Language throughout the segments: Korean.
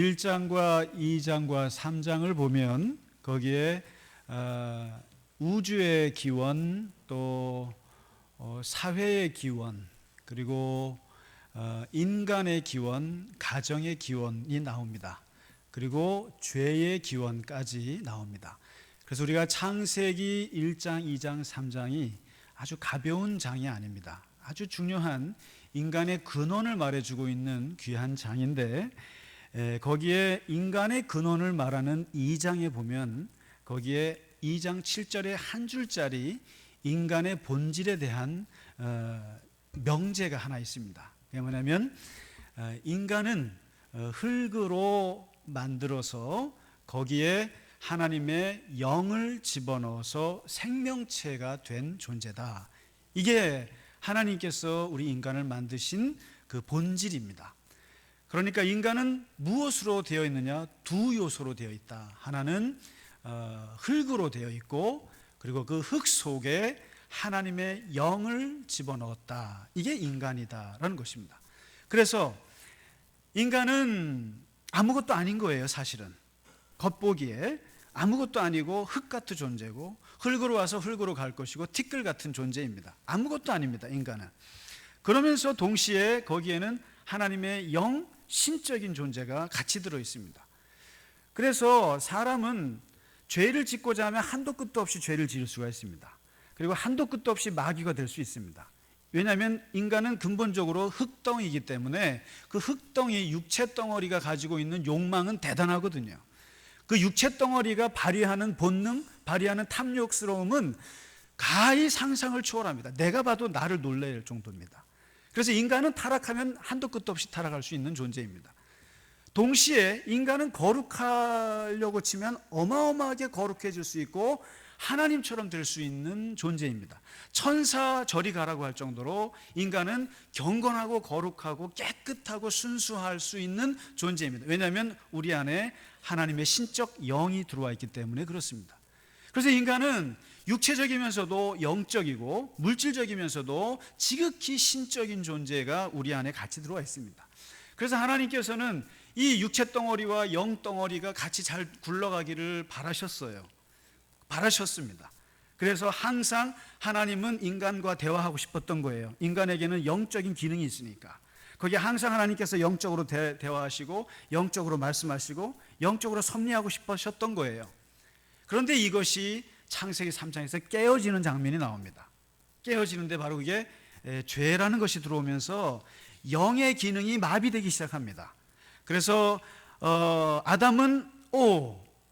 1장과 2장과 3장을 보면 거기에 우주의 기원, 또 사회의 기원, 그리고 인간의 기원, 가정의 기원이 나옵니다. 그리고 죄의 기원까지 나옵니다. 그래서 우리가 창세기 1장, 2장, 3장이 아주 가벼운 장이 아닙니다. 아주 중요한 인간의 근원을 말해주고 있는 귀한 장인데, 거기에 인간의 근원을 말하는 2장에 보면 거기에 2장 7절에 한 줄짜리 인간의 본질에 대한 명제가 하나 있습니다. 그게 뭐냐면 인간은 흙으로 만들어서 거기에 하나님의 영을 집어넣어서 생명체가 된 존재다. 이게 하나님께서 우리 인간을 만드신 그 본질입니다. 그러니까 인간은 무엇으로 되어 있느냐? 두 요소로 되어 있다. 하나는 흙으로 되어 있고, 그리고 그 흙 속에 하나님의 영을 집어넣었다. 이게 인간이다라는 것입니다. 그래서 인간은 아무것도 아닌 거예요, 사실은. 겉보기에 아무것도 아니고 흙 같은 존재고, 흙으로 와서 흙으로 갈 것이고 티끌 같은 존재입니다. 아무것도 아닙니다, 인간은. 그러면서 동시에 거기에는 하나님의 영, 신적인 존재가 같이 들어 있습니다. 그래서 사람은 죄를 짓고자 하면 한도 끝도 없이 죄를 지을 수가 있습니다. 그리고 한도 끝도 없이 마귀가 될 수 있습니다. 왜냐하면 인간은 근본적으로 흙덩이이기 때문에 그 흙덩이, 육체 덩어리가 가지고 있는 욕망은 대단하거든요. 그 육체 덩어리가 발휘하는 본능, 발휘하는 탐욕스러움은 가히 상상을 초월합니다. 내가 봐도 나를 놀랄 정도입니다. 그래서 인간은 타락하면 한도 끝도 없이 타락할 수 있는 존재입니다. 동시에 인간은 거룩하려고 치면 어마어마하게 거룩해질 수 있고 하나님처럼 될 수 있는 존재입니다. 천사 저리 가라고 할 정도로 인간은 경건하고 거룩하고 깨끗하고 순수할 수 있는 존재입니다. 왜냐하면 우리 안에 하나님의 신적 영이 들어와 있기 때문에 그렇습니다. 그래서 인간은 육체적이면서도 영적이고 물질적이면서도 지극히 신적인 존재가 우리 안에 같이 들어와 있습니다. 그래서 하나님께서는 이 육체 덩어리와 영 덩어리가 같이 잘 굴러가기를 바라셨습니다. 그래서 항상 하나님은 인간과 대화하고 싶었던 거예요. 인간에게는 영적인 기능이 있으니까. 거기에 항상 하나님께서 영적으로 대화하시고 영적으로 말씀하시고 영적으로 섭리하고 싶으셨던 거예요. 그런데 이것이 창세기 3장에서 깨어지는 장면이 나옵니다. 깨어지는데 바로 그게 죄라는 것이 들어오면서 영의 기능이 마비되기 시작합니다. 그래서 아담은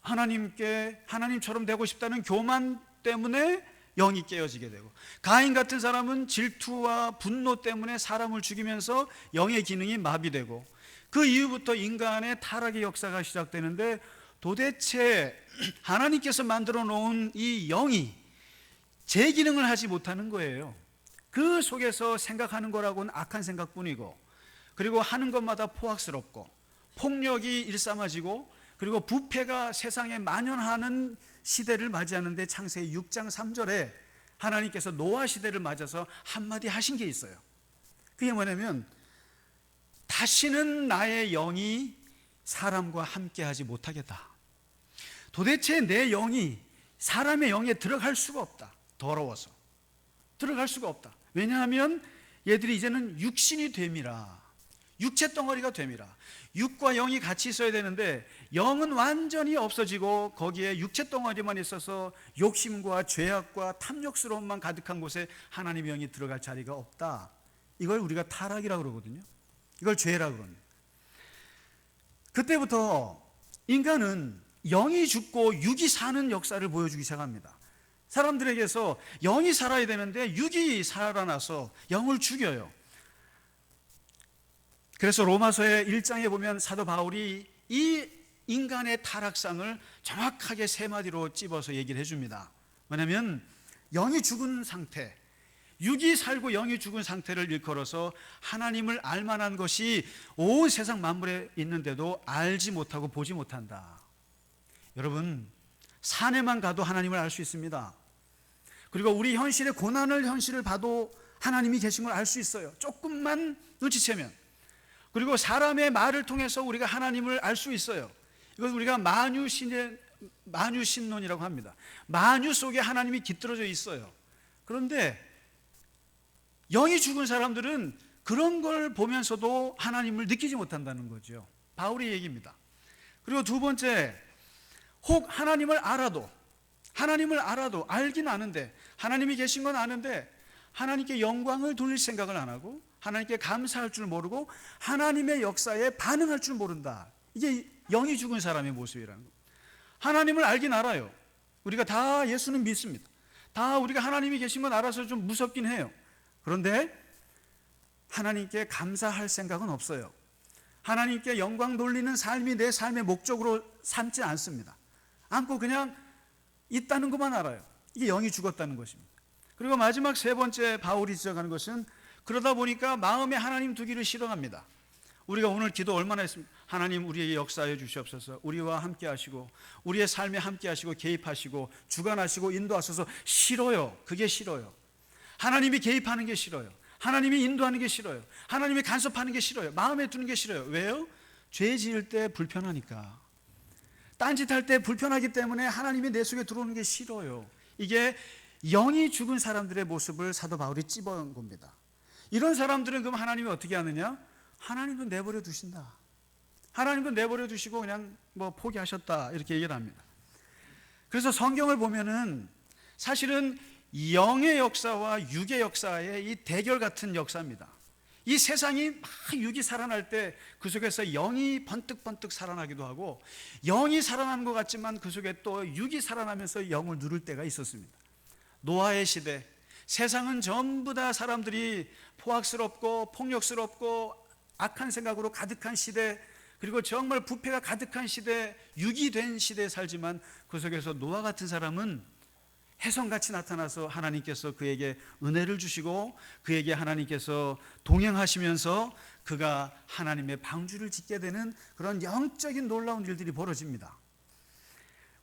하나님처럼 되고 싶다는 교만 때문에 영이 깨어지게 되고, 가인 같은 사람은 질투와 분노 때문에 사람을 죽이면서 영의 기능이 마비되고, 그 이후부터 인간의 타락의 역사가 시작되는데, 도대체 하나님께서 만들어 놓은 이 영이 제 기능을 하지 못하는 거예요. 그 속에서 생각하는 거라고는 악한 생각뿐이고, 그리고 하는 것마다 포악스럽고 폭력이 일삼아지고, 그리고 부패가 세상에 만연하는 시대를 맞이하는데 창세기 6장 3절에 하나님께서 노아 시대를 맞아서 한마디 하신 게 있어요. 그게 뭐냐면, 다시는 나의 영이 사람과 함께하지 못하겠다. 도대체 내 영이 사람의 영에 들어갈 수가 없다. 더러워서 들어갈 수가 없다. 왜냐하면 얘들이 이제는 육신이 됨이라, 육체 덩어리가 됨이라. 육과 영이 같이 있어야 되는데 영은 완전히 없어지고 거기에 육체 덩어리만 있어서 욕심과 죄악과 탐욕스러움만 가득한 곳에 하나님의 영이 들어갈 자리가 없다. 이걸 우리가 타락이라고 그러거든요. 이걸 죄라고 그럽니다. 그때부터 인간은 영이 죽고 육이 사는 역사를 보여주기 시작합니다. 사람들에게서 영이 살아야 되는데 육이 살아나서 영을 죽여요. 그래서 로마서의 1장에 보면 사도 바울이 이 인간의 타락상을 정확하게 세 마디로 찝어서 얘기를 해줍니다. 뭐냐면, 영이 죽은 상태, 육이 살고 영이 죽은 상태를 일컬어서 하나님을 알만한 것이 온 세상 만물에 있는데도 알지 못하고 보지 못한다. 여러분, 산에만 가도 하나님을 알 수 있습니다. 그리고 우리 현실의 현실을 봐도 하나님이 계신 걸 알 수 있어요. 조금만 눈치채면. 그리고 사람의 말을 통해서 우리가 하나님을 알 수 있어요. 이걸 우리가 만유신론이라고 합니다. 만유 속에 하나님이 깃들어져 있어요. 그런데 영이 죽은 사람들은 그런 걸 보면서도 하나님을 느끼지 못한다는 거죠. 바울의 얘기입니다. 그리고 두 번째, 혹 하나님을 알아도 알긴 아는데, 하나님이 계신 건 아는데 하나님께 영광을 돌릴 생각을 안 하고 하나님께 감사할 줄 모르고 하나님의 역사에 반응할 줄 모른다. 이게 영이 죽은 사람의 모습이라는 거예요. 하나님을 알긴 알아요. 우리가 다 예수는 믿습니다. 다 우리가 하나님이 계신 건 알아서 좀 무섭긴 해요. 그런데 하나님께 감사할 생각은 없어요. 하나님께 영광 돌리는 삶이 내 삶의 목적으로 삼지 않습니다. 않고 그냥 있다는 것만 알아요. 이게 영이 죽었다는 것입니다. 그리고 마지막 세 번째 바울이 지적하는 것은, 그러다 보니까 마음에 하나님 두기를 싫어합니다. 우리가 오늘 기도 얼마나 했습니까? 하나님 우리에게 역사해 주시옵소서. 우리와 함께 하시고 우리의 삶에 함께 하시고 개입하시고 주관하시고 인도하셔서. 싫어요. 그게 싫어요. 하나님이 개입하는 게 싫어요. 하나님이 인도하는 게 싫어요. 하나님이 간섭하는 게 싫어요. 마음에 두는 게 싫어요. 왜요? 죄 지을 때 불편하니까. 딴짓할 때 불편하기 때문에 하나님이 내 속에 들어오는 게 싫어요. 이게 영이 죽은 사람들의 모습을 사도 바울이 찝어온 겁니다. 이런 사람들은 그럼 하나님이 어떻게 하느냐? 하나님도 내버려 두신다. 하나님도 내버려 두시고 그냥 뭐 포기하셨다, 이렇게 얘기를 합니다. 그래서 성경을 보면은 사실은 영의 역사와 육의 역사의 이 대결 같은 역사입니다. 이 세상이 막 육이 살아날 때 그 속에서 영이 번뜩번뜩 살아나기도 하고, 영이 살아나는 것 같지만 그 속에 또 육이 살아나면서 영을 누를 때가 있었습니다. 노아의 시대, 세상은 전부 다 사람들이 포악스럽고 폭력스럽고 악한 생각으로 가득한 시대, 그리고 정말 부패가 가득한 시대, 육이 된 시대에 살지만 그 속에서 노아 같은 사람은 혜성같이 나타나서 하나님께서 그에게 은혜를 주시고 그에게 하나님께서 동행하시면서 그가 하나님의 방주를 짓게 되는 그런 영적인 놀라운 일들이 벌어집니다.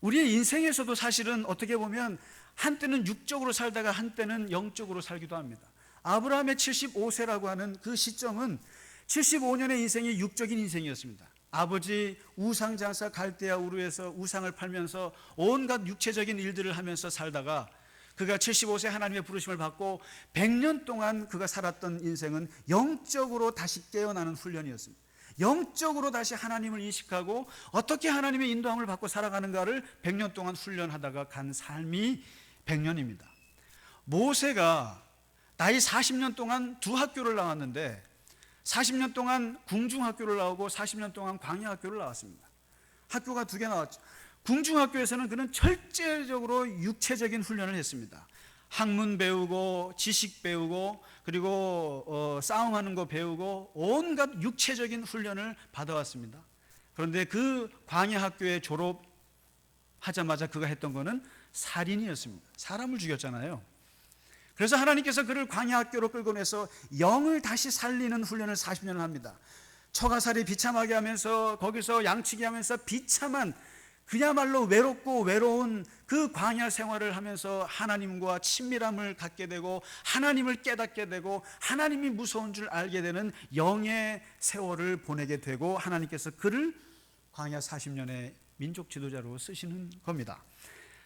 우리의 인생에서도 사실은 어떻게 보면 한때는 육적으로 살다가 한때는 영적으로 살기도 합니다. 아브라함의 75세라고 하는 그 시점은 75년의 인생이 육적인 인생이었습니다. 아버지 우상장사 갈대아 우르에서 우상을 팔면서 온갖 육체적인 일들을 하면서 살다가 그가 75세 하나님의 부르심을 받고 100년 동안 그가 살았던 인생은 영적으로 다시 깨어나는 훈련이었습니다. 영적으로 다시 하나님을 인식하고 어떻게 하나님의 인도함을 받고 살아가는가를 100년 동안 훈련하다가 간 삶이 100년입니다. 모세가 나이 40년 동안 두 학교를 나왔는데 40년 동안 궁중학교를 나오고 40년 동안 광야학교를 나왔습니다. 학교가 두 개 나왔죠. 궁중학교에서는 그는 철저적으로 육체적인 훈련을 했습니다. 학문 배우고 지식 배우고 그리고 싸움하는 거 배우고 온갖 육체적인 훈련을 받아왔습니다. 그런데 그 광야학교에 졸업하자마자 그가 했던 거는 살인이었습니다. 사람을 죽였잖아요. 그래서 하나님께서 그를 광야학교로 끌고 내서 영을 다시 살리는 훈련을 40년을 합니다. 처가살이 비참하게 하면서 거기서 양치기 하면서 비참한 그야말로 외롭고 외로운 그 광야 생활을 하면서 하나님과 친밀함을 갖게 되고 하나님을 깨닫게 되고 하나님이 무서운 줄 알게 되는 영의 세월을 보내게 되고 하나님께서 그를 광야 40년의 민족 지도자로 쓰시는 겁니다.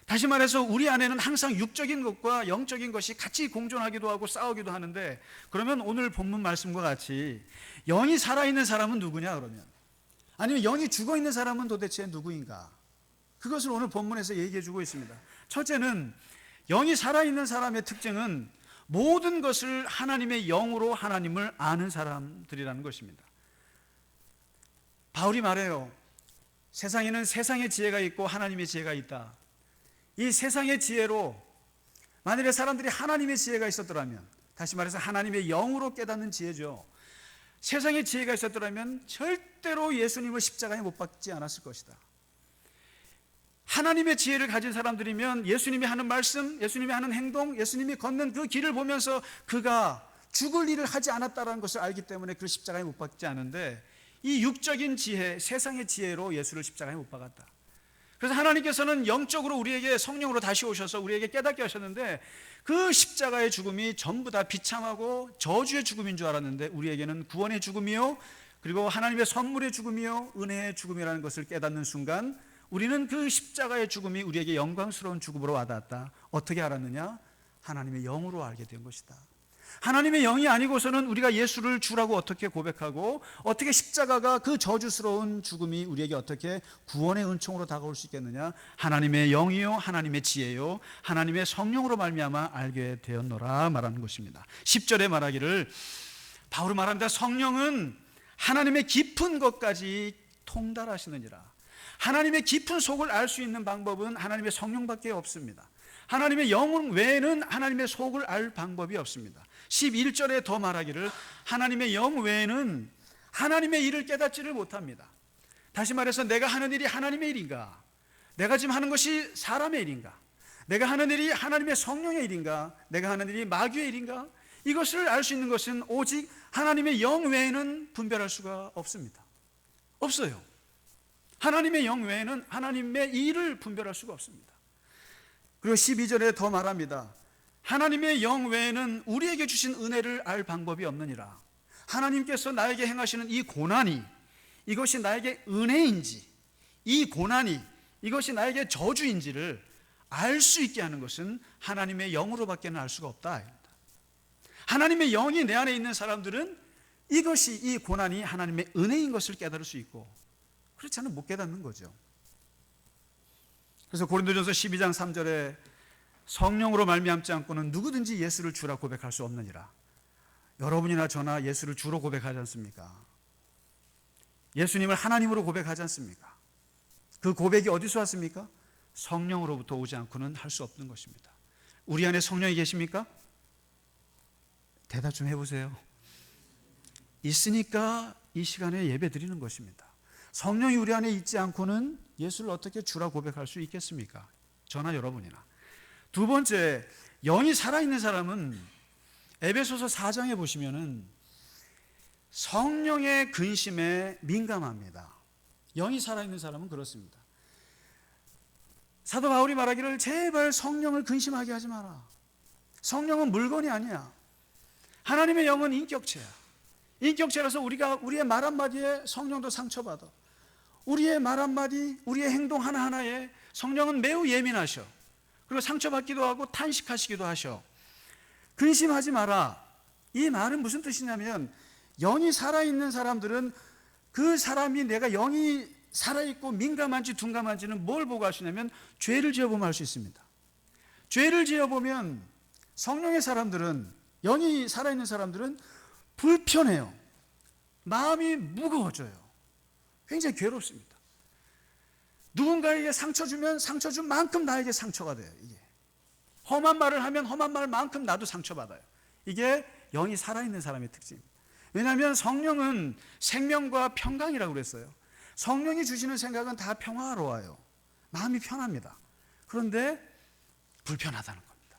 다시 말해서 우리 안에는 항상 육적인 것과 영적인 것이 같이 공존하기도 하고 싸우기도 하는데, 그러면 오늘 본문 말씀과 같이 영이 살아있는 사람은 누구냐 그러면, 아니면 영이 죽어있는 사람은 도대체 누구인가, 그것을 오늘 본문에서 얘기해 주고 있습니다. 첫째는 영이 살아있는 사람의 특징은 모든 것을 하나님의 영으로 하나님을 아는 사람들이라는 것입니다. 바울이 말해요. 세상에는 세상의 지혜가 있고 하나님의 지혜가 있다. 이 세상의 지혜로 만일에 사람들이 하나님의 지혜가 있었더라면, 다시 말해서 하나님의 영으로 깨닫는 지혜죠. 세상의 지혜가 있었더라면 절대로 예수님을 십자가에 못 박지 않았을 것이다. 하나님의 지혜를 가진 사람들이면 예수님이 하는 말씀, 예수님이 하는 행동, 예수님이 걷는 그 길을 보면서 그가 죽을 일을 하지 않았다는 것을 알기 때문에 그를 십자가에 못 박지 않은데, 이 육적인 지혜, 세상의 지혜로 예수를 십자가에 못 박았다. 그래서 하나님께서는 영적으로 우리에게 성령으로 다시 오셔서 우리에게 깨닫게 하셨는데, 그 십자가의 죽음이 전부 다 비참하고 저주의 죽음인 줄 알았는데 우리에게는 구원의 죽음이요 그리고 하나님의 선물의 죽음이요 은혜의 죽음이라는 것을 깨닫는 순간 우리는 그 십자가의 죽음이 우리에게 영광스러운 죽음으로 와닿았다. 어떻게 알았느냐? 하나님의 영으로 알게 된 것이다. 하나님의 영이 아니고서는 우리가 예수를 주라고 어떻게 고백하고 어떻게 십자가가 그 저주스러운 죽음이 우리에게 어떻게 구원의 은총으로 다가올 수 있겠느냐? 하나님의 영이요 하나님의 지혜요 하나님의 성령으로 말미암아 알게 되었노라 말하는 것입니다. 10절에 말하기를 바울은 말합니다. 성령은 하나님의 깊은 것까지 통달하시느니라. 하나님의 깊은 속을 알 수 있는 방법은 하나님의 성령밖에 없습니다. 하나님의 영 외에는 하나님의 속을 알 방법이 없습니다. 11절에 더 말하기를 하나님의 영 외에는 하나님의 일을 깨닫지를 못합니다. 다시 말해서 내가 하는 일이 하나님의 일인가? 내가 지금 하는 것이 사람의 일인가? 내가 하는 일이 하나님의 성령의 일인가? 내가 하는 일이 마귀의 일인가? 이것을 알 수 있는 것은 오직 하나님의 영 외에는 분별할 수가 없습니다. 없어요. 하나님의 영 외에는 하나님의 일을 분별할 수가 없습니다. 그리고 12절에 더 말합니다. 하나님의 영 외에는 우리에게 주신 은혜를 알 방법이 없느니라. 하나님께서 나에게 행하시는 이 고난이 이것이 나에게 은혜인지 이 고난이 이것이 나에게 저주인지를 알 수 있게 하는 것은 하나님의 영으로밖에는 알 수가 없다. 하나님의 영이 내 안에 있는 사람들은 이것이 이 고난이 하나님의 은혜인 것을 깨달을 수 있고 그렇지 않으면 못 깨닫는 거죠. 그래서 고린도전서 12장 3절에 성령으로 말미암지 않고는 누구든지 예수를 주라 고백할 수 없느니라. 여러분이나 저나 예수를 주로 고백하지 않습니까? 예수님을 하나님으로 고백하지 않습니까? 그 고백이 어디서 왔습니까? 성령으로부터 오지 않고는 할 수 없는 것입니다. 우리 안에 성령이 계십니까? 대답 좀 해보세요. 있으니까 이 시간에 예배 드리는 것입니다. 성령이 우리 안에 있지 않고는 예수를 어떻게 주라 고백할 수 있겠습니까? 저나 여러분이나. 두 번째, 영이 살아있는 사람은 에베소서 4장에 보시면은 성령의 근심에 민감합니다. 영이 살아있는 사람은 그렇습니다. 사도 바울이 말하기를 제발 성령을 근심하게 하지 마라. 성령은 물건이 아니야. 하나님의 영은 인격체야. 인격체라서 우리의 말 한마디에 성령도 상처받아. 우리의 말 한마디, 우리의 행동 하나하나에 성령은 매우 예민하셔. 그리고 상처받기도 하고 탄식하시기도 하셔. 근심하지 마라. 이 말은 무슨 뜻이냐면 영이 살아있는 사람들은 그 사람이 내가 영이 살아있고 민감한지 둔감한지는 뭘 보고 하시냐면 죄를 지어보면 알 수 있습니다. 죄를 지어보면 성령의 사람들은 영이 살아있는 사람들은 불편해요. 마음이 무거워져요. 굉장히 괴롭습니다. 누군가에게 상처 주면 상처 준 만큼 나에게 상처가 돼요. 이게 험한 말을 하면 험한 말만큼 나도 상처받아요. 이게 영이 살아있는 사람의 특징입니다. 왜냐하면 성령은 생명과 평강이라고 그랬어요. 성령이 주시는 생각은 다 평화로워요. 마음이 편합니다. 그런데 불편하다는 겁니다.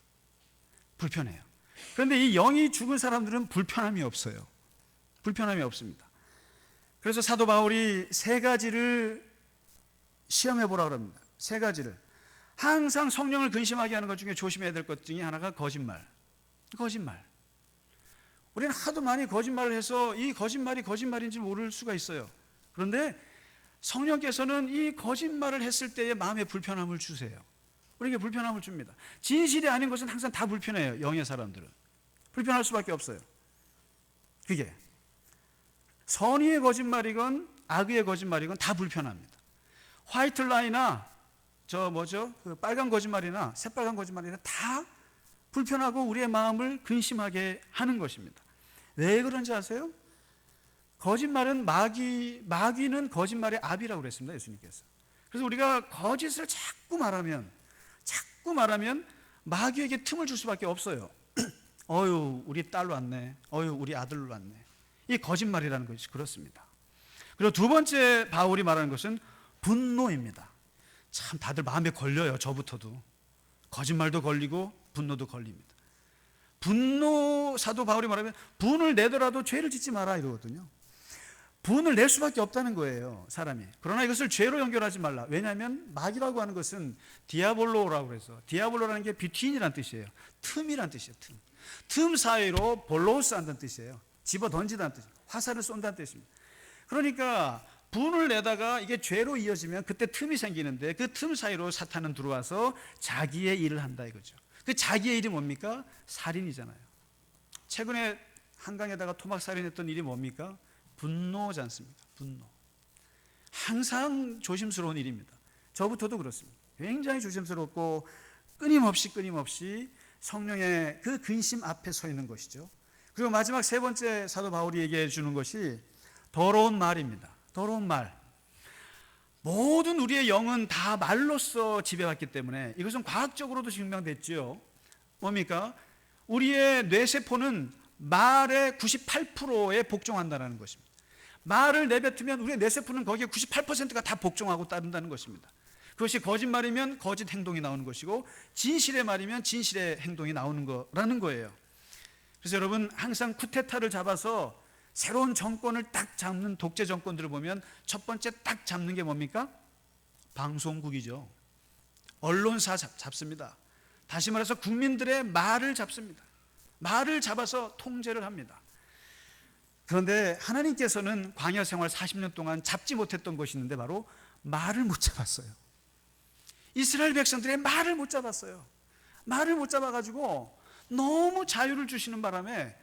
불편해요. 그런데 이 영이 죽은 사람들은 불편함이 없어요. 불편함이 없습니다. 그래서 사도 바울이 세 가지를 시험해 보라고 합니다. 세 가지를. 항상 성령을 근심하게 하는 것 중에 조심해야 될 것 중에 하나가 거짓말. 거짓말. 우리는 하도 많이 거짓말을 해서 이 거짓말이 거짓말인지 모를 수가 있어요. 그런데 성령께서는 이 거짓말을 했을 때의 마음에 불편함을 주세요. 우리에게 불편함을 줍니다. 진실이 아닌 것은 항상 다 불편해요. 영의 사람들은. 불편할 수밖에 없어요. 그게 선의의 거짓말이건 악의의 거짓말이건 다 불편합니다. 화이트 라이나 그 빨간 거짓말이나 새빨간 거짓말이나 다 불편하고 우리의 마음을 근심하게 하는 것입니다. 왜 그런지 아세요? 거짓말은 마귀는 거짓말의 압이라고 그랬습니다. 예수님께서. 그래서 우리가 거짓을 자꾸 말하면 마귀에게 틈을 줄 수밖에 없어요. 어휴 우리 딸 왔네. 어휴 우리 아들 왔네. 이 거짓말이라는 것이 그렇습니다. 그리고 두 번째 바울이 말하는 것은 분노입니다. 참 다들 마음에 걸려요. 저부터도. 거짓말도 걸리고 분노도 걸립니다. 분노 사도 바울이 말하면 분을 내더라도 죄를 짓지 마라 이러거든요. 분을 낼 수밖에 없다는 거예요. 사람이. 그러나 이것을 죄로 연결하지 말라. 왜냐하면 마귀라고 하는 것은 디아볼로라고 해서 디아볼로라는 게 비트윈이라는 뜻이에요. 틈이라는 뜻이에요. 틈 사이로 볼로스 한다는 뜻이에요. 집어 던지다는 뜻이에요. 화살을 쏜다는 뜻입니다. 그러니까 분을 내다가 이게 죄로 이어지면 그때 틈이 생기는데 그 틈 사이로 사탄은 들어와서 자기의 일을 한다 이거죠. 그 자기의 일이 뭡니까? 살인이잖아요. 최근에 한강에다가 토막 살인했던 일이 뭡니까? 분노지 않습니까? 분노. 항상 조심스러운 일입니다. 저부터도 그렇습니다. 굉장히 조심스럽고 끊임없이 성령의 그 근심 앞에 서 있는 것이죠. 그리고 마지막 세 번째 사도 바울이 얘기해 주는 것이 더러운 말입니다. 더러운 말. 모든 우리의 영은 다 말로써 지배받기 때문에 이것은 과학적으로도 증명됐지요. 뭡니까? 우리의 뇌세포는 말의 98%에 복종한다는 것입니다. 말을 내뱉으면 우리의 뇌세포는 거기에 98%가 다 복종하고 따른다는 것입니다. 그것이 거짓말이면 거짓 행동이 나오는 것이고 진실의 말이면 진실의 행동이 나오는 거라는 거예요. 그래서 여러분 항상 쿠데타를 잡아서 새로운 정권을 딱 잡는 독재 정권들을 보면 첫 번째 딱 잡는 게 뭡니까? 방송국이죠. 언론사 잡습니다. 다시 말해서 국민들의 말을 잡습니다. 말을 잡아서 통제를 합니다. 그런데 하나님께서는 광야 생활 40년 동안 잡지 못했던 것이 있는데 바로 말을 못 잡았어요. 이스라엘 백성들의 말을 못 잡았어요. 말을 못 잡아가지고 너무 자유를 주시는 바람에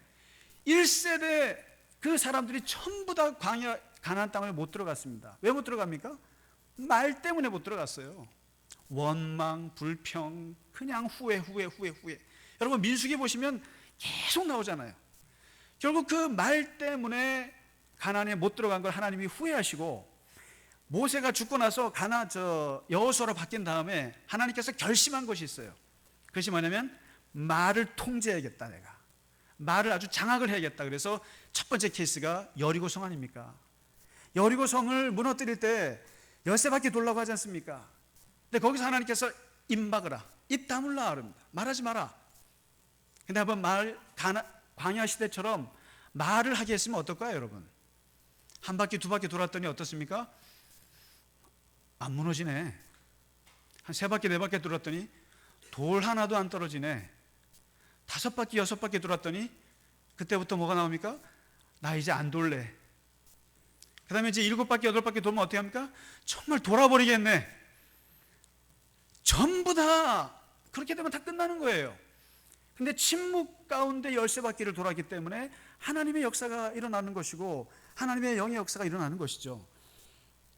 1세대 그 사람들이 전부 다 광야 가나안 땅을 못 들어갔습니다. 왜 못 들어갑니까? 말 때문에 못 들어갔어요. 원망, 불평, 그냥 후회. 여러분 민수기 보시면 계속 나오잖아요. 결국 그 말 때문에 가나안에 못 들어간 걸 하나님이 후회하시고 모세가 죽고 나서 여호수아로 바뀐 다음에 하나님께서 결심한 것이 있어요. 그것이 뭐냐면 말을 통제해야겠다. 내가 말을 아주 장악을 해야겠다. 그래서 첫 번째 케이스가 여리고성 아닙니까? 여리고성을 무너뜨릴 때 13바퀴 돌라고 하지 않습니까? 근데 거기서 하나님께서 입 막으라, 입 다물라 그럽니다. 말하지 마라. 근데 한번 광야 시대처럼 말을 하게 했으면 어떨까요, 여러분? 한 바퀴 두 바퀴 돌았더니 어떻습니까? 안 무너지네. 한 세 바퀴 네 바퀴 돌았더니 돌 하나도 안 떨어지네. 5바퀴 6바퀴 돌았더니 그때부터 뭐가 나옵니까? 나 이제 안 돌래. 그 다음에 이제 7바퀴 8바퀴 돌면 어떻게 합니까? 정말 돌아버리겠네. 전부 다 그렇게 되면 다 끝나는 거예요. 근데 침묵 가운데 13바퀴를 돌았기 때문에 하나님의 역사가 일어나는 것이고 하나님의 영의 역사가 일어나는 것이죠.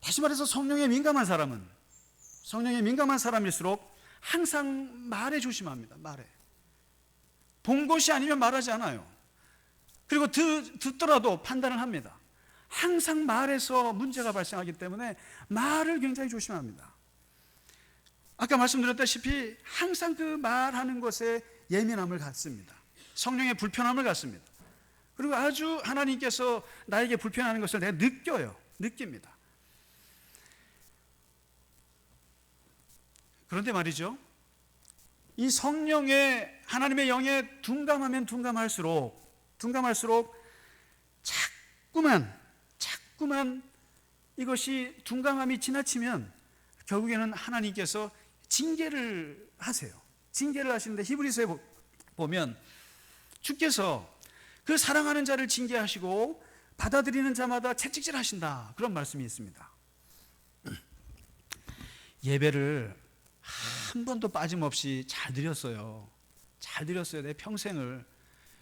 다시 말해서 성령에 민감한 사람일수록 항상 말에 조심합니다. 말에. 본 것이 아니면 말하지 않아요. 그리고 듣더라도 판단을 합니다. 항상 말에서 문제가 발생하기 때문에 말을 굉장히 조심합니다. 아까 말씀드렸다시피 항상 그 말하는 것에 예민함을 갖습니다. 성령의 불편함을 갖습니다. 그리고 아주 하나님께서 나에게 불편하는 것을 내가 느낍니다. 그런데 말이죠, 이 성령의 하나님의 영에 둔감하면 둔감할수록 자꾸만 이것이 둔감함이 지나치면 결국에는 하나님께서 징계를 하세요. 징계를 하시는데 히브리서에 보면 주께서 그 사랑하는 자를 징계하시고 받아들이는 자마다 채찍질 하신다, 그런 말씀이 있습니다. 예배를 한 번도 빠짐없이 잘 드렸어요. 내 평생을.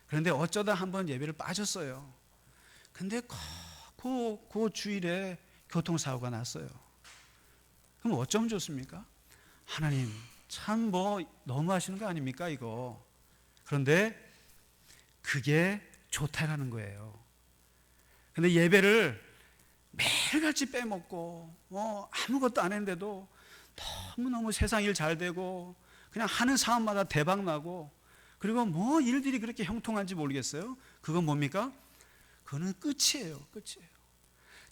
그런데 어쩌다 한 번 예배를 빠졌어요. 근데 그 주일에 교통사고가 났어요. 그럼 어쩌면 좋습니까? 하나님 참 너무 하시는 거 아닙니까 이거. 그런데 그게 좋다라는 거예요. 근데 예배를 매일같이 빼먹고 아무것도 안 했는데도 너무너무 세상 일 잘 되고 그냥 하는 사업마다 대박 나고 그리고 일들이 그렇게 형통한지 모르겠어요. 그건 뭡니까? 그거는 끝이에요.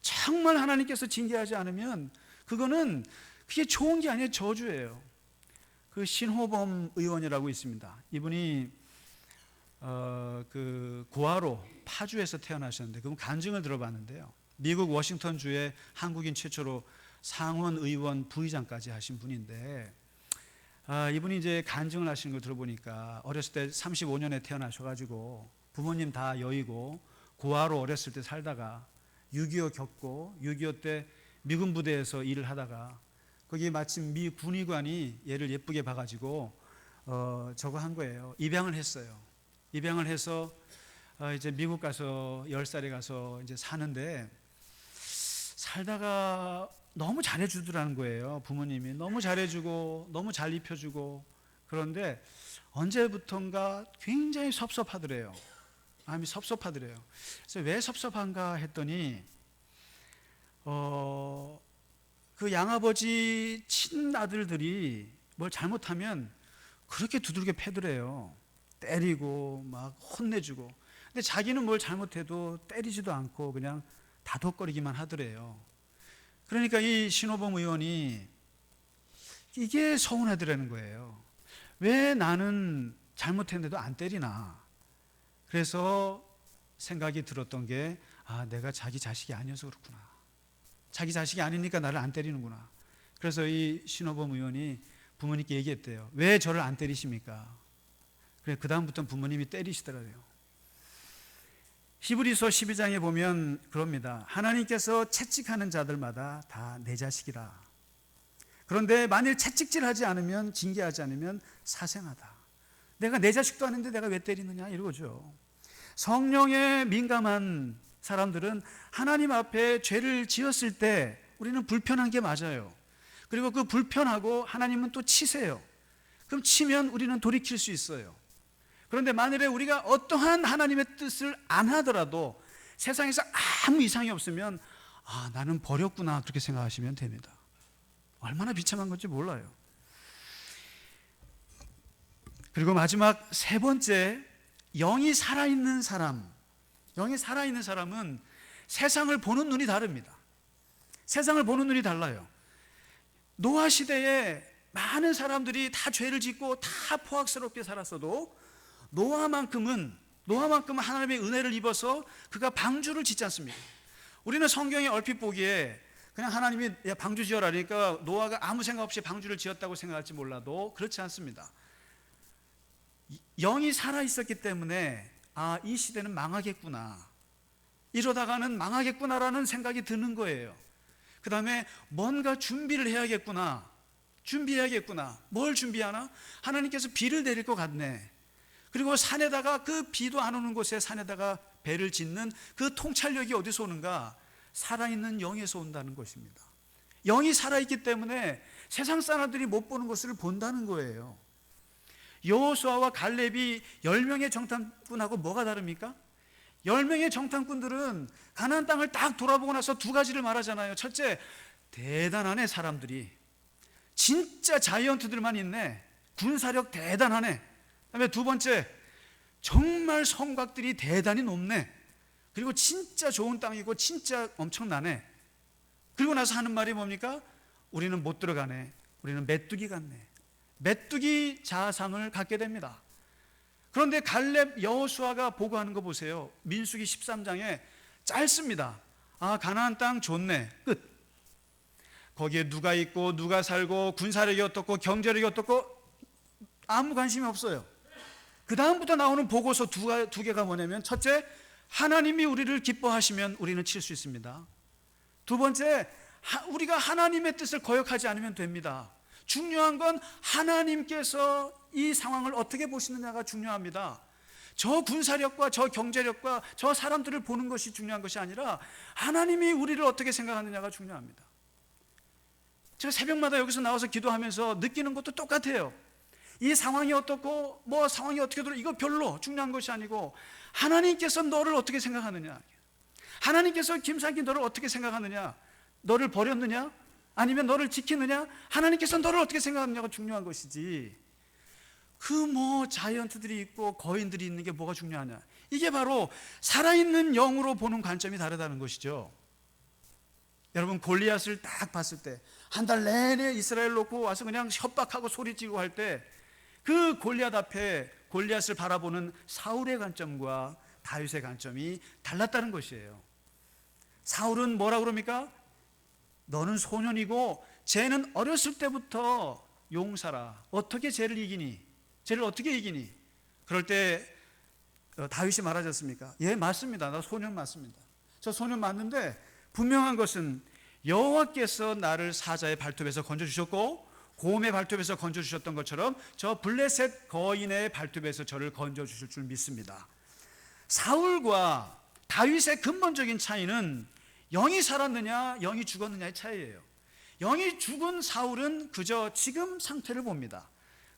정말 하나님께서 징계하지 않으면 그게 좋은 게 아니에요. 저주예요. 그 신호범 의원이라고 있습니다. 이분이 그 고아로 파주에서 태어나셨는데 그분 간증을 들어봤는데요. 미국 워싱턴주에 한국인 최초로 상원 의원 부의장까지 하신 분인데 이분이 이제 간증을 하시는 걸 들어보니까 어렸을 때 35년에 태어나셔가지고 부모님 다 여의고 고아로 어렸을 때 살다가 6.25 겪고 6.25 때 미군 부대에서 일을 하다가 거기 마침 미 군의관이 얘를 예쁘게 봐가지고 저거 한 거예요. 입양을 했어요. 입양을 해서 이제 미국 가서 10살에 가서 이제 사는데, 살다가 너무 잘해주더라는 거예요. 부모님이 너무 잘해주고 너무 잘 입혀주고. 그런데 언제부턴가 굉장히 섭섭하더래요. 마음이 섭섭하더래요. 그래서 왜 섭섭한가 했더니 그 양아버지 친아들들이 뭘 잘못하면 그렇게 두들겨 패더래요. 때리고 막 혼내주고. 근데 자기는 뭘 잘못해도 때리지도 않고 그냥 다독거리기만 하더래요. 그러니까 이 신호범 의원이 이게 서운하더라는 거예요. 왜 나는 잘못했는데도 안 때리나. 그래서 생각이 들었던 게, 내가 자기 자식이 아니어서 그렇구나. 자기 자식이 아니니까 나를 안 때리는구나. 그래서 이 신호범 의원이 부모님께 얘기했대요. 왜 저를 안 때리십니까? 그래, 그 다음부터는 부모님이 때리시더라고요. 히브리서 12장에 보면 그럽니다. 하나님께서 채찍하는 자들마다 다 내 자식이라. 그런데 만일 채찍질하지 않으면, 징계하지 않으면 사생하다. 내가 내 자식도 아닌데 내가 왜 때리느냐, 이러죠. 성령에 민감한 사람들은 하나님 앞에 죄를 지었을 때 우리는 불편한 게 맞아요. 그리고 그 불편하고 하나님은 또 치세요. 그럼 치면 우리는 돌이킬 수 있어요. 그런데 만일에 우리가 어떠한 하나님의 뜻을 안 하더라도 세상에서 아무 이상이 없으면 나는 버렸구나, 그렇게 생각하시면 됩니다. 얼마나 비참한 건지 몰라요. 그리고 마지막 세 번째, 영이 살아있는 사람. 영이 살아있는 사람은 세상을 보는 눈이 다릅니다. 세상을 보는 눈이 달라요. 노아 시대에 많은 사람들이 다 죄를 짓고 다 포악스럽게 살았어도 노아만큼은 하나님의 은혜를 입어서 그가 방주를 짓지 않습니다. 우리는 성경에 얼핏 보기에 그냥 하나님이 방주 지어라니까 노아가 아무 생각 없이 방주를 지었다고 생각할지 몰라도 그렇지 않습니다. 영이 살아있었기 때문에 이 시대는 망하겠구나, 이러다가는 망하겠구나라는 생각이 드는 거예요. 그 다음에 뭔가 준비를 해야겠구나. 뭘 준비하나? 하나님께서 비를 내릴 것 같네. 그리고 산에다가, 그 비도 안 오는 곳에 산에다가 배를 짓는 그 통찰력이 어디서 오는가? 살아있는 영에서 온다는 것입니다. 영이 살아있기 때문에 세상 사람들이 못 보는 것을 본다는 거예요. 여호수아와 갈렙이 10명의 정탐꾼하고 뭐가 다릅니까? 10명의 정탐꾼들은 가나안 땅을 딱 돌아보고 나서 두 가지를 말하잖아요. 첫째, 대단하네 사람들이. 진짜 자이언트들만 있네. 군사력 대단하네. 그다음에 두 번째, 정말 성곽들이 대단히 높네. 그리고 진짜 좋은 땅이고 진짜 엄청나네. 그리고 나서 하는 말이 뭡니까? 우리는 못 들어가네. 우리는 메뚜기 같네. 메뚜기 자상을 갖게 됩니다. 그런데 갈렙, 여호수아가 보고하는 거 보세요. 민수기 13장에 짧습니다. 가나안 땅 좋네. 끝. 거기에 누가 있고 누가 살고 군사력이 어떻고 경제력이 어떻고 아무 관심이 없어요. 그 다음부터 나오는 보고서 두 개가 뭐냐면, 첫째, 하나님이 우리를 기뻐하시면 우리는 칠 수 있습니다. 두 번째, 우리가 하나님의 뜻을 거역하지 않으면 됩니다. 중요한 건 하나님께서 이 상황을 어떻게 보시느냐가 중요합니다. 저 군사력과 저 경제력과 저 사람들을 보는 것이 중요한 것이 아니라 하나님이 우리를 어떻게 생각하느냐가 중요합니다. 제가 새벽마다 여기서 나와서 기도하면서 느끼는 것도 똑같아요. 이 상황이 어떻고 상황이 어떻게 들어, 이거 별로 중요한 것이 아니고 하나님께서 너를 어떻게 생각하느냐, 하나님께서 김상기 너를 어떻게 생각하느냐, 너를 버렸느냐 아니면 너를 지키느냐, 하나님께서 너를 어떻게 생각하느냐가 중요한 것이지, 자이언트들이 있고 거인들이 있는 게 뭐가 중요하냐. 이게 바로 살아있는 영으로 보는 관점이 다르다는 것이죠. 여러분, 골리앗을 딱 봤을 때, 한 달 내내 이스라엘 놓고 와서 그냥 협박하고 소리치고 할 때, 그 골리앗 앞에 골리앗을 바라보는 사울의 관점과 다윗의 관점이 달랐다는 것이에요. 사울은 뭐라고 그럽니까? 너는 소년이고 쟤는 어렸을 때부터 용사라. 어떻게 쟤를 이기니? 쟤를 어떻게 이기니? 그럴 때 다윗이 말하지 않습니까? 예, 맞습니다. 나 소년 맞습니다. 저 소년 맞는데 분명한 것은 여호와께서 나를 사자의 발톱에서 건져주셨고 곰의 발톱에서 건져주셨던 것처럼 저 블레셋 거인의 발톱에서 저를 건져주실 줄 믿습니다. 사울과 다윗의 근본적인 차이는 영이 살았느냐 영이 죽었느냐의 차이예요. 영이 죽은 사울은 그저 지금 상태를 봅니다.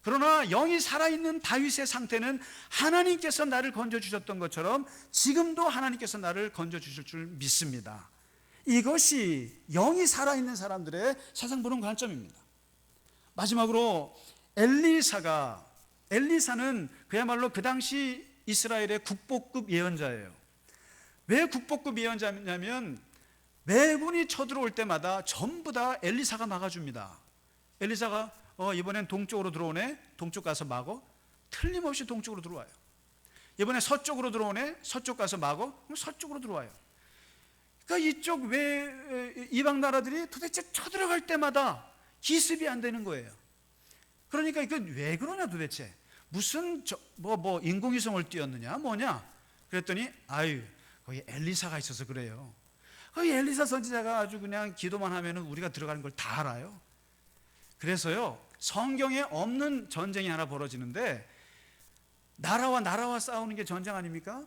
그러나 영이 살아있는 다윗의 상태는 하나님께서 나를 건져주셨던 것처럼 지금도 하나님께서 나를 건져주실 줄 믿습니다. 이것이 영이 살아있는 사람들의 세상 보는 관점입니다. 마지막으로 엘리사는 그야말로 그 당시 이스라엘의 국보급 예언자예요. 왜 국보급 예언자냐면 매군이 쳐들어올 때마다 전부 다 엘리사가 막아줍니다. 엘리사가 이번엔 동쪽으로 들어오네, 동쪽 가서 막어. 틀림없이 동쪽으로 들어와요. 이번에 서쪽으로 들어오네, 서쪽 가서 막어. 그럼 서쪽으로 들어와요. 그러니까 이쪽 이방 나라들이 도대체 쳐들어갈 때마다 기습이 안 되는 거예요. 그러니까 이건 왜 그러냐 도대체. 무슨 인공위성을 띄웠느냐 뭐냐. 그랬더니 거기 엘리사가 있어서 그래요. 거기 엘리사 선지자가 아주 그냥 기도만 하면은 우리가 들어가는 걸 다 알아요. 그래서요, 성경에 없는 전쟁이 하나 벌어지는데 나라와 싸우는 게 전쟁 아닙니까?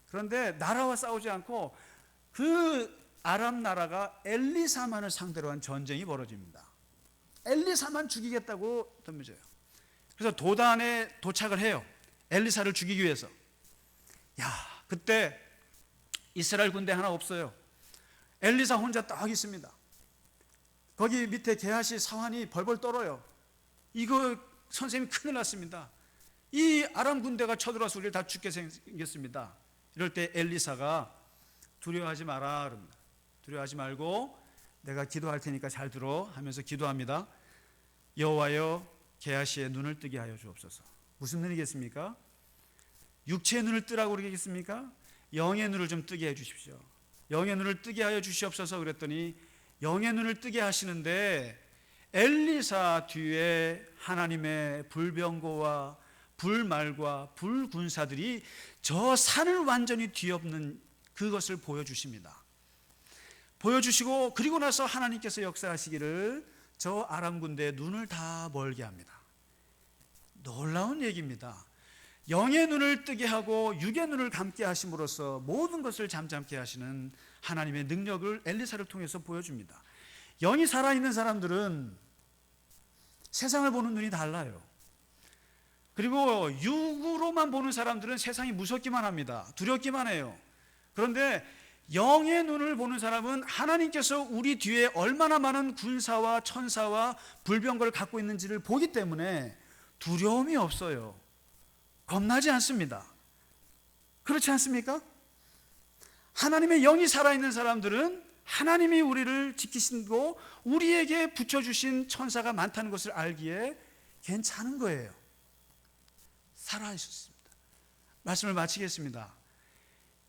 그런데 나라와 싸우지 않고 그 아람 나라가 엘리사만을 상대로 한 전쟁이 벌어집니다. 엘리사만 죽이겠다고 덤벼져요. 그래서 도단에 도착을 해요. 엘리사를 죽이기 위해서. 그때 이스라엘 군대 하나 없어요. 엘리사 혼자 딱 있습니다. 거기 밑에 게하시 사환이 벌벌 떨어요. 이거 선생님 큰일 났습니다. 이 아람 군대가 쳐들어와서 우리를 다 죽게 생겼습니다. 이럴 때 엘리사가 두려워하지 마라 그럽니다. 두려워하지 말고 내가 기도할 테니까 잘 들어 하면서 기도합니다. 여호와여 게하시의 눈을 뜨게 하여 주옵소서. 무슨 눈이겠습니까? 육체의 눈을 뜨라고 그러겠습니까? 영의 눈을 좀 뜨게 해 주십시오. 영의 눈을 뜨게 하여 주시옵소서 그랬더니 영의 눈을 뜨게 하시는데 엘리사 뒤에 하나님의 불병거와 불말과 불군사들이 저 산을 완전히 뒤엎는 그것을 보여주십니다. 보여주시고 그리고 나서 하나님께서 역사하시기를 저 아람 군대의 눈을 다 멀게 합니다. 놀라운 얘기입니다. 영의 눈을 뜨게 하고 육의 눈을 감게 하심으로써 모든 것을 잠잠케 하시는 하나님의 능력을 엘리사를 통해서 보여줍니다. 영이 살아있는 사람들은 세상을 보는 눈이 달라요. 그리고 육으로만 보는 사람들은 세상이 무섭기만 합니다. 두렵기만 해요. 그런데 영의 눈을 보는 사람은 하나님께서 우리 뒤에 얼마나 많은 군사와 천사와 불병거를 갖고 있는지를 보기 때문에 두려움이 없어요. 겁나지 않습니다. 그렇지 않습니까? 하나님의 영이 살아있는 사람들은 하나님이 우리를 지키시고 우리에게 붙여주신 천사가 많다는 것을 알기에 괜찮은 거예요. 살아있었습니다. 말씀을 마치겠습니다.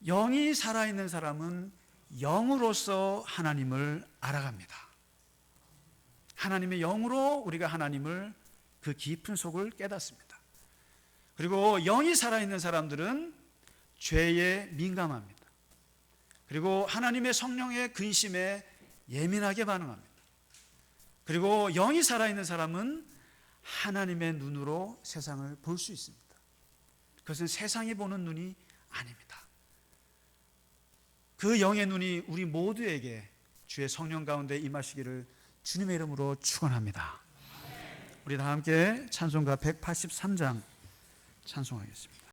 영이 살아있는 사람은 영으로서 하나님을 알아갑니다. 하나님의 영으로 우리가 하나님을 그 깊은 속을 깨닫습니다. 그리고 영이 살아있는 사람들은 죄에 민감합니다. 그리고 하나님의 성령의 근심에 예민하게 반응합니다. 그리고 영이 살아있는 사람은 하나님의 눈으로 세상을 볼 수 있습니다. 그것은 세상이 보는 눈이 아닙니다. 그 영의 눈이 우리 모두에게 주의 성령 가운데 임하시기를 주님의 이름으로 축원합니다. 우리 다 함께 찬송가 183장 찬송하겠습니다.